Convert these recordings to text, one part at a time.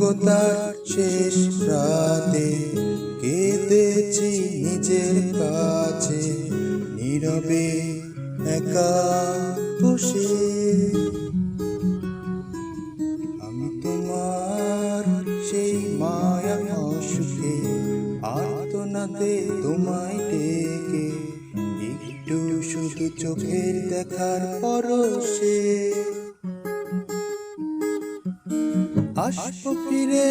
নিঃসঙ্গতার শেষ রাতে কেঁদেছি নিজের কাছে, নীরবে একা বসে। আমি তোমার সেই মায়া অসুখে আর্তনাদে তোমায় ডেকে, একটু শুধু চোখের দেখার পরশে আসবো ফিরে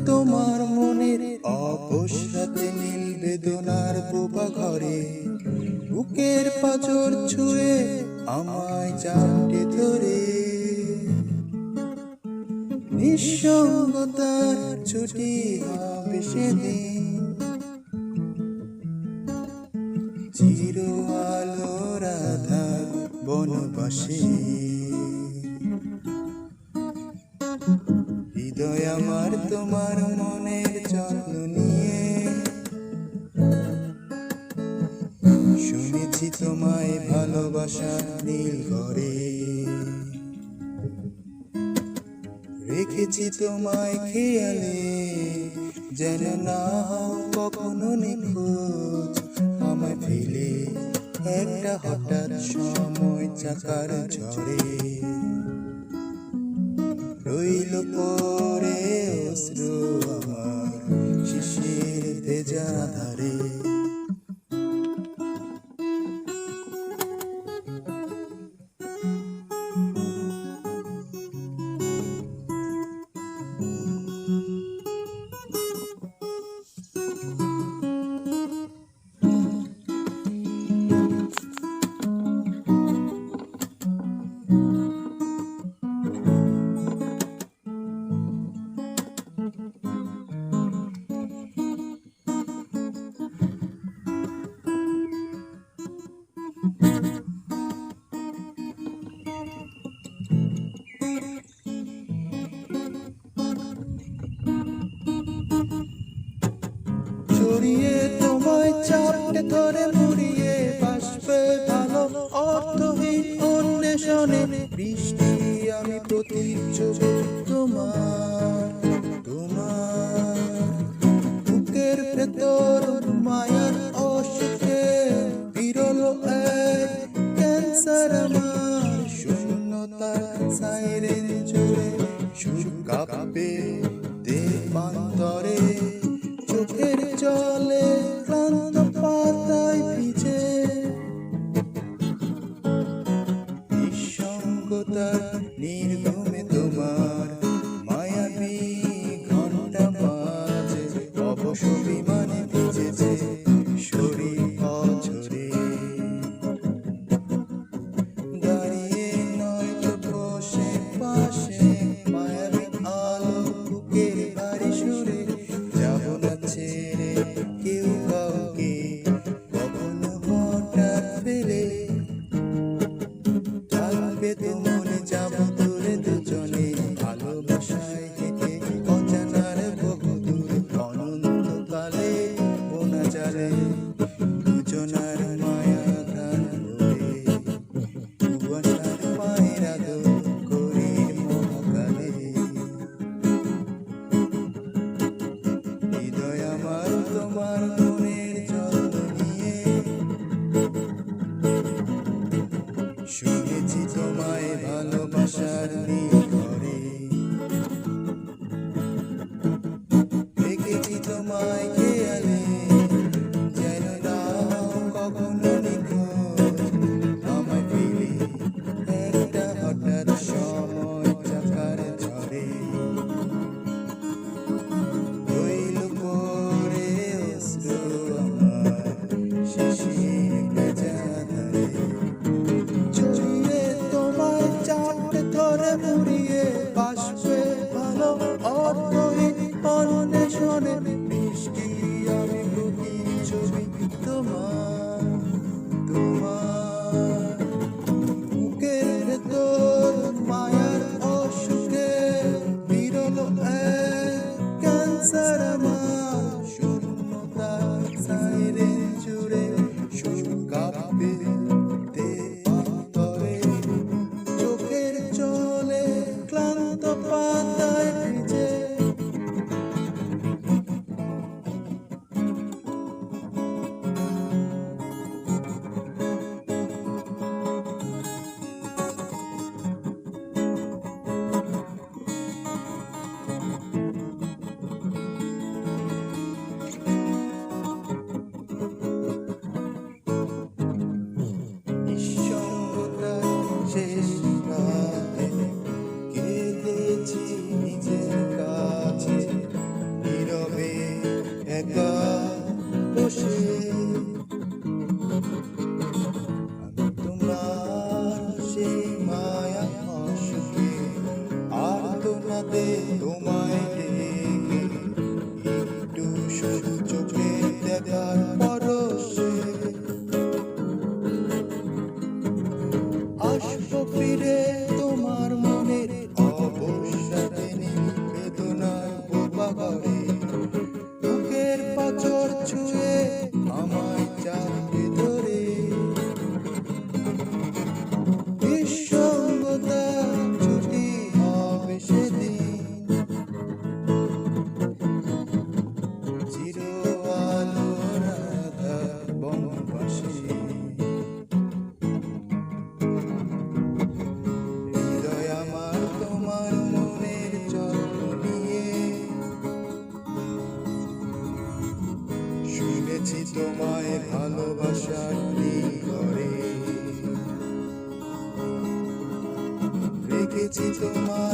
তোমার মনের অবসাতে নীল বেদনার বোবা ঘরে। বুকের পাঁজর ছুঁয়ে আমায় চাপটে ধরে, নিঃসঙ্গতার ছুটি হবে সেদিন, চির আলোর আধার বনবাসে। হৃদয় আমার তোমার মনের যত্ন নিয়ে, শুনেছি তোমায় ভালোবাসার নীল ঘরে। রেখেছি তোমায় খেয়ালে, যেন না হও কখনো নিখোঁজ। আমায় ফেলে একটা হঠাৎ সময় চাকার ঝড়ে, রইল পরে অশ্রু আমার শিশির ভেজা ধারে। জড়িয়ে তোমায় চাপটে ধরে মুড়িয়ে বাসবে ভালো অর্থহীন অন্বেষণে। বৃষ্টি আমি প্রতিচ্ছবি তোমার, তোমার বুকের ভেতর মায়ার অসুখে বিরল এক ক্যান্সার আমার। শূন্যতার সাইরেন জুড়ে সুর কাঁপবে দেবান্তরে, চোখের জলে ক্লান্ত পাতায় ভিজে। নিঃসঙ্গতার নির্গমে তোমার মায়াবী ঘন্টা বাজে, অবশ বিমানে ভিজেছে শরীর অঝরে। দাঁড়িয়ে নয়তো বসে পাশে মায়াবী আলো বুকের বাড়ি সুরে, যাব না ছেড়ে কেউ কাউকে কখনো হঠাৎ ফেলে। থাকবে তো মনে যাব দূরে দুজনে, ভালোবাসায় হেঁটে অজানার বহুদূর অনন্তকালে বোনা জালে দুজনার মায়া গান বলে। কুয়াশার পায়ের আদর করির মহাকালে, হৃদয় আমার তোমার মনের যত্ন নিয়ে। শুনেছি তোমায় ভালোবাসার নীল ঘরে, রেখেছি তোমায় খেয়ালে, যেন না হও কখনো নিখোঁজ। আমায় ফেলে একটা হঠাৎ সময় চাকার ঝড়ে, রইল পরে অশ্রু শুধু চোখে দেখার পরশে আসবো ফিরে তোমার মনের অবসাদে বেদনার বোবা করে বুকের পাঁচর ছুঁয়ে আমায় চাপে ধরে নিঃসঙ্গতা ছুটি হবে সেদিন চির আলো রাধা বনবাসী হৃদয় আমার তোমার মনের যত্ন নিয়ে শুনেছি তোমায় ভালোবাসার করে রেখেছি তোমার